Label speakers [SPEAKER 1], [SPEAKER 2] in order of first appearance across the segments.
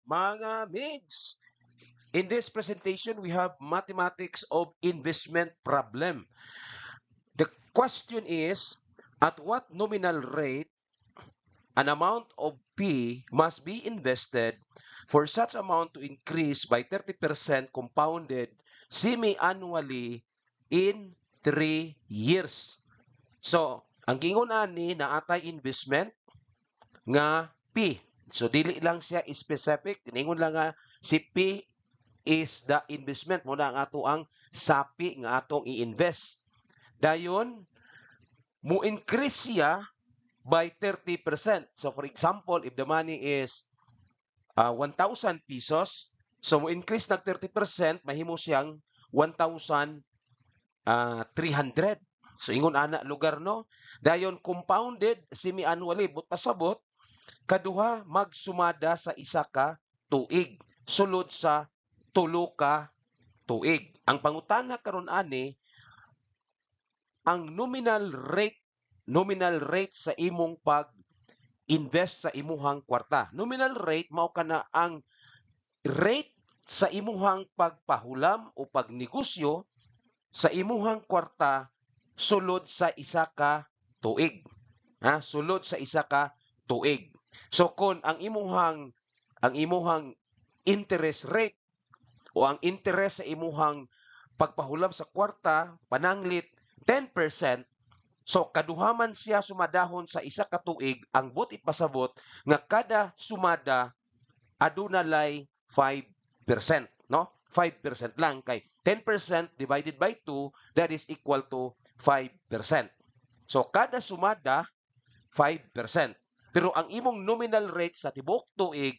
[SPEAKER 1] Mga migs, in this presentation, we have mathematics of investment problem. The question is, at what nominal rate an amount of P must be invested for such amount to increase by 30% compounded semi-annually in 3 years? So, ang gingon ani na atay investment nga P. So dili lang siya specific, ningon lang nga si P is the investment mo na ang ato ang sapi nga atong i-invest. Dayon mo increase siya by 30%. So for example, if the money is 1,000 pesos, so mo increase nag 30%, mahimo siyang 1,300. So ingon ana lugar no. Dayon compounded semi-annually but pasabot kaduha magsumada sa isa ka tuig sulod sa tulo ka tuig. Ang pangutana karon ani ang nominal rate sa imong pag-invest sa imuhang kwarta. Nominal rate mao kana ang rate sa imuhang pagpahulam o pagnegosyo sa imuhang kwarta sulod sa isa ka tuig. Sulod sa isa ka tuig. So kung ang imuhang interest rate o ang interest sa imuhang pagpahulam sa kwarta pananglit 10%, so kaduhaman siya sumadahon sa isa ka tuig, ang but ipasabot nga kada sumada aduna lay 5%, no? 5% lang kay 10% divided by 2, that is equal to 5%. So kada sumada 5%. Pero ang imong nominal rate sa tibok tuig,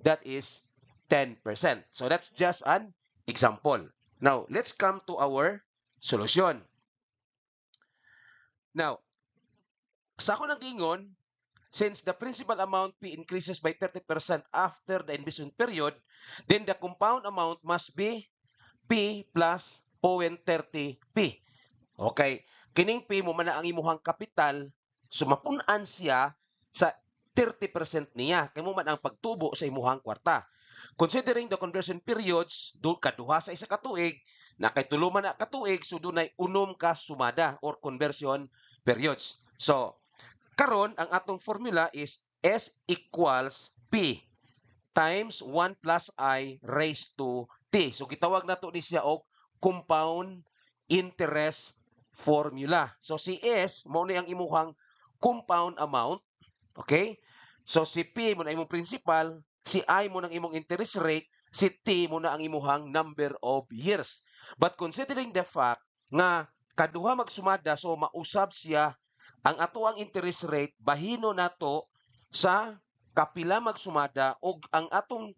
[SPEAKER 1] that is 10%. So that's just an example. Now, let's come to our solution. Now, sa ako nang ingon, since the principal amount P increases by 30% after the investment period, then the compound amount must be P plus 0.30P. Okay, kining P mo man ang imuhang kapital, sumapun-an siya sa 30% niya. Kay mo man ang pagtubo sa imuhang kwarta. Considering the conversion periods, kaduha sa isa ka tuig, na kay tulo man na katuig, so dunay unom ka sumada or conversion periods. So, karon ang atong formula is S equals P times 1 plus I raised to T. So, gitawag na to ni siya og compound interest formula. So, si S, mo na ang imuhang compound amount. Okay? So, si P mo na imong principal, si I mo na imong interest rate, si T mo na ang imuhang number of years. But considering the fact nga kaduha magsumada, so mausab siya ang ato ang interest rate, bahino nato sa kapila magsumada og ang atong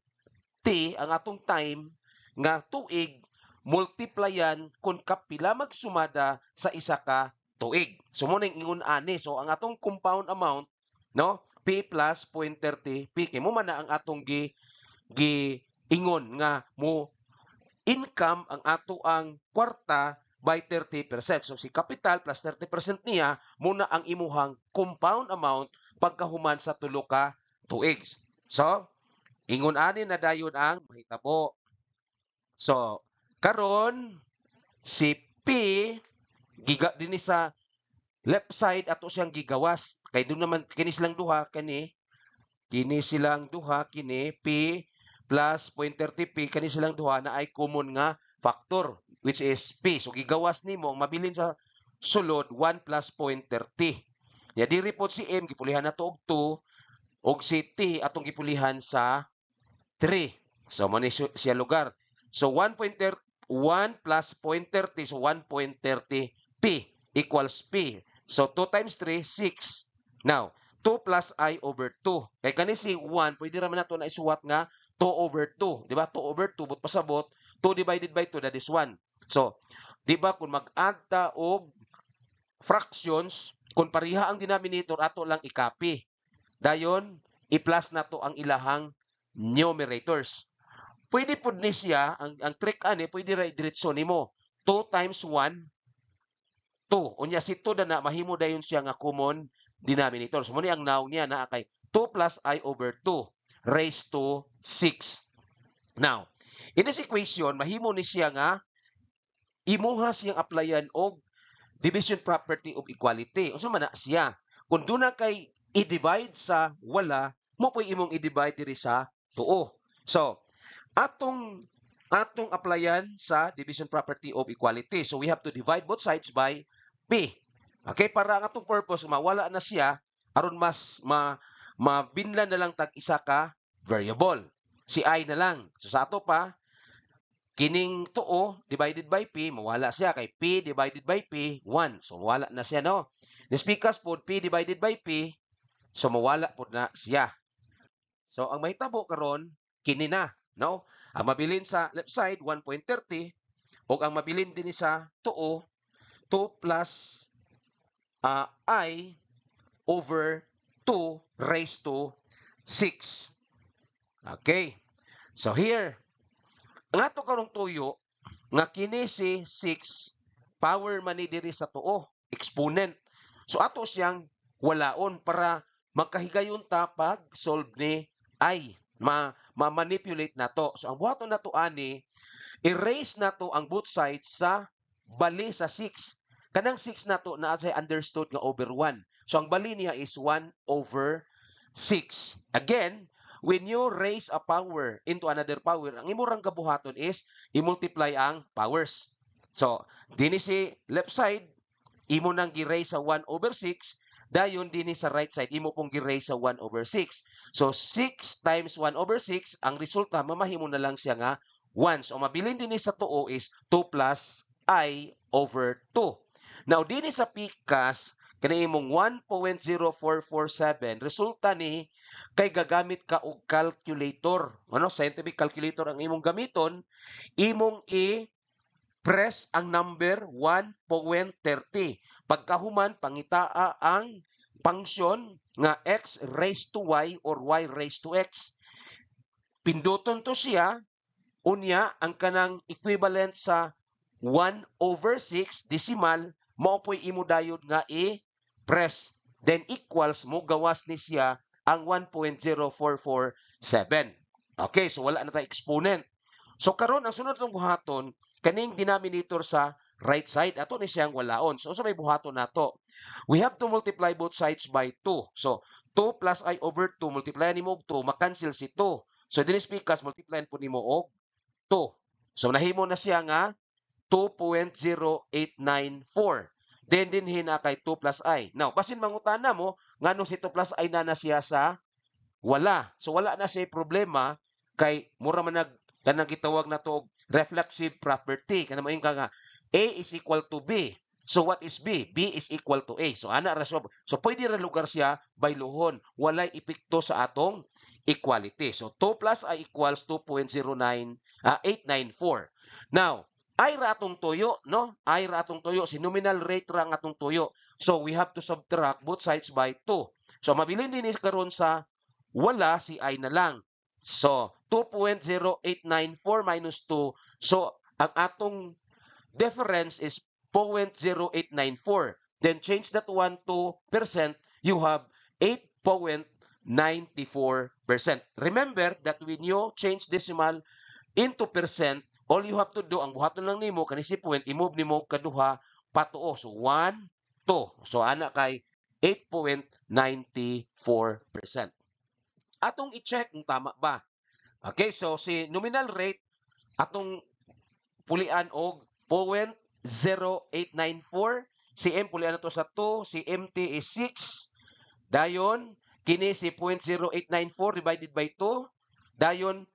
[SPEAKER 1] T, ang atong time nga tuig, multiplyan kung kapila magsumada sa isa ka tuig. So mo ning ingon ani, so ang atong compound amount, no, P plus 0.30 P, kay mo man na ang atong ingon nga mo income ang ato ang kwarta by 30%. So si capital plus 30% niya muna ang imuhang compound amount pagkahuman sa tulo ka tuig. So ingon ani na dayon ang mahitabo. So karon si P giga dinhi sa left side ato siyang gigawas kay doon naman kini silang duha kini P plus 0.30P kani silang duha na ay common nga factor which is P. So gigawas nimo mabilin sa sulod 1 plus 0.30. Ya diri pod si M gipulihan nato og 2 og si T atong gipulihan sa 3. So mo ni siya lugar. So 1.30 1 plus 0.30 so 1.30P equals P. So 2 times 3 6. Now 2 plus I over 2. Kay kani si 1 pwede ra man nato na isuwat nga 2 over 2, di ba? 2 over 2 but pasabot 2 divided by 2 that is 1. So, di ba kung mag-add ta og fractions, kung pariha ang denominator ato lang i-copy. Dayon, i-plus na to ang ilahang numerators. Pwede pud ni siya, ang trick ani, pwede ra diretso nimo. 2 times 1, 2. Unya si 2 na mahimo dayon siya nga common denominator. So, muna ang noun niya na kay 2 plus I over 2. raised to 6. Now, in this equation, mahimo ni siya nga imuha siyang applyan og division property of equality. Unsa man na siya? Kung doon na kay i-divide sa wala, mo po imong i-divide diri sa tuo. So, atong applyan sa division property of equality. So, we have to divide both sides by P. Okay, para ang atong purpose, mawala na siya, aron mas mabinlan na lang tag isa ka variable. Si I na lang. So, sa ato pa, kining tuo divided by P, mawala siya kay P divided by P, 1. So, mawala na siya, no? This because po, P divided by P, so mawala po na siya. So, ang mahitabo karon kini na, no? Ang mabilin sa left side, 1.30, o ang mabilin din sa tuo, 2 plus I over 2 raised to 6. Okay. So, here, ang ato karong tuyo nga kini si 6 power man ni diri sa tuo, exponent. So ato siyang walaon para magkahigayon ta pag solve ni I. Ma-manipulate nato. So ang buhaton nato ani, erase nato ang both sides sa bali sa 6. Kanang 6 nato naa say understood nga over 1. So ang bali niya is 1 over 6. Again, when you raise a power into another power, ang imong kabuhaton is i-multiply ang powers. So, dinhi si left side, imo nang gi-raise sa 1 over 6, dayon dinhi sa right side, imo pong gi-raise sa 1 over 6. So, 6 times 1 over 6, ang resulta, mamahimo na lang siya nga 1. So, mabilin dinhi sa tuo is 2 plus I over 2. Now, dinhi sa PCAS, kani imong 1.0447, resulta ni kay gagamit ka og calculator. Ano, scientific calculator ang imong gamiton, imong i-press ang number 1.30. Pagkahuman, pangitaa ang function nga x raised to y or y raised to x. Pinduton to siya, unya ang kanang equivalent sa 1 over 6 decimal, mao po'y imo dayon nga i-press. Then equals mo, gawas ni siya ang 1.0447. Okay, so wala na tayo exponent. So karon ang sunod ng buhaton, kaning denominator sa right side, ato ni siyang walaon. So sa may buhaton nato, we have to multiply both sides by 2. So 2 plus I over 2, multiply nimo og 2, makancel si 2. So dinis pikas, multiply po nimo og 2. So nahimo na siya nga 2.0894. Then dinhin na kay 2 plus I. Now, basin mangutana mo, ngano si 2 plus I na siya sa wala. So wala na siya problema kay mura man kanang gitawag na to reflexive property. Kana mo nga A is equal to B. So what is B? B is equal to A. So ana ra siya. So pwede ra lugar siya by luhon. Walay epekto sa atong equality. So 2 plus I equals 2.894. Now, I ra atong tuyo, no? I ra atong tuyo. Si nominal rate ra ang atong tuyo. So we have to subtract both sides by 2. So mabilin din karon sa wala, si I na lang. So 2.0894 minus 2. So ang atong difference is 0.0894. Then change that one to percent, you have 8.94%. Remember that when you change decimal into percent, all you have to do, ang buhaton lang nimo kani si point, i-move nimo kaduha patuo. So 1, 2. So ana kay 8.94%. Atong i-check kung tama ba. Okay, so si nominal rate atong pulian og 0.0894. Si M pulian nato sa 2, si MT is 6. Dayon kini si 0.0894 divided by 2. Dayon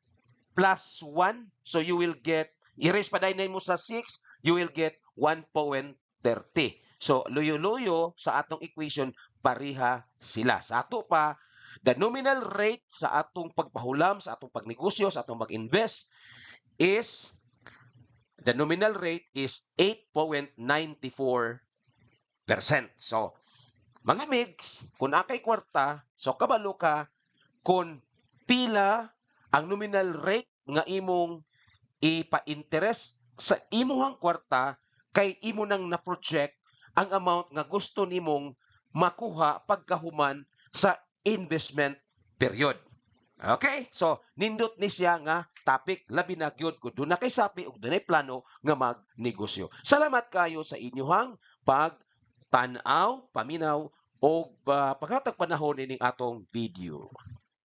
[SPEAKER 1] plus 1. So you will get, erase pa dahil mo sa 6, you will get 1.30. So luyo-luyo sa atong equation, pariha sila. Sa ato pa, the nominal rate sa atong pagpahulam, sa atong pagnegosyo, sa atong mag-invest is, the nominal rate is 8.94%. So, mga migs, kung akay kwarta, so kabalo ka kung pila ang nominal rate nga imong ipa-interest sa imong kwarta kay imo nang na-project ang amount nga gusto nimong makuha pagkahuman sa investment period. Okay, so nindot ni siya nga topic labi na gyud kung doon na kay sapi ug dunay plano nga magnegosyo. Salamat kayo sa inyong pagtan-aw, paminaw o paghatag panahon ining atong video.